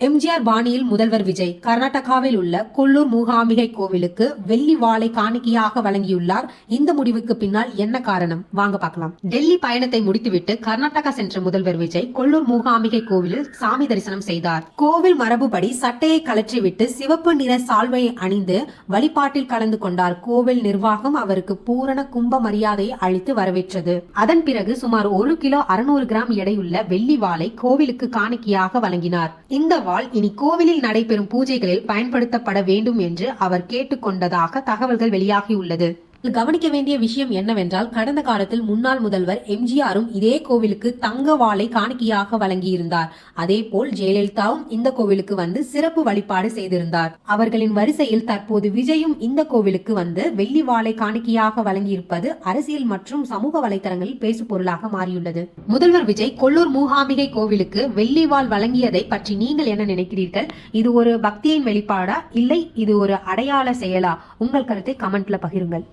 எம்ஜிஆர் பாணியில் முதல்வர் விஜய் கர்நாடகாவில் உள்ள கொல்லூர் மூகாம்பிகை கோவிலுக்கு வெள்ளி வாளை காணிக்கையாக வழங்கியுள்ளார். இந்த முடிவுக்கு பின்னால் என்ன காரணம் வாங்க பார்க்கலாம். டெல்லி பயணத்தை முடித்துவிட்டு கர்நாடகா சென்ற முதல்வர் விஜய் கொல்லூர் மூகாம்பிகை கோவிலில் சாமி தரிசனம் செய்தார். கோவில் மரபுபடி சட்டையை கலற்றிவிட்டு சிவப்பு நிற சால்வையை அணிந்து வழிபாட்டில் கலந்து கொண்டார். கோவில் நிர்வாகம் அவருக்கு பூரண கும்ப மரியாதையை அளித்து வரவேற்றது. அதன் பிறகு சுமார் 1 கிலோ 600 கிராம் எடையுள்ள வெள்ளி வாளை கோவிலுக்கு காணிக்கையாக வழங்கினார். இந்த இனி கோவிலில் நடைபெறும் பூஜைகளில் பயன்படுத்தப்பட வேண்டும் என்று அவர் கேட்டுக்கொண்டதாக தகவல்கள் வெளியாகியுள்ளது. கவனிக்க வேண்டிய விஷயம் என்னவென்றால், கடந்த காலத்தில் முன்னாள் முதல்வர் எம்ஜிஆரும் இதே கோவிலுக்கு தங்க வாளை காணிக்கையாக வழங்கியிருந்தார். அதே போல் ஜெயலலிதாவும் இந்த கோவிலுக்கு வந்து சிறப்பு வழிபாடு செய்திருந்தார். அவர்களின் வரிசையில் தற்போது விஜயும் இந்த கோவிலுக்கு வந்து வெள்ளி வாளை காணிக்கையாக வழங்கியிருப்பது அரசியல் மற்றும் சமூக வலைதளங்களில் பேசு பொருளாக மாறியுள்ளது. முதல்வர் விஜய் கொல்லூர் மூகாம்பிகை கோவிலுக்கு வெள்ளி வாள் வழங்கியதை பற்றி நீங்கள் என்ன நினைக்கிறீர்கள்? இது ஒரு பக்தியின் வெளிப்பாடா இல்லை இது ஒரு அடையாள செயலா? உங்கள் கருத்தை கமெண்ட்ல பகிருங்கள்.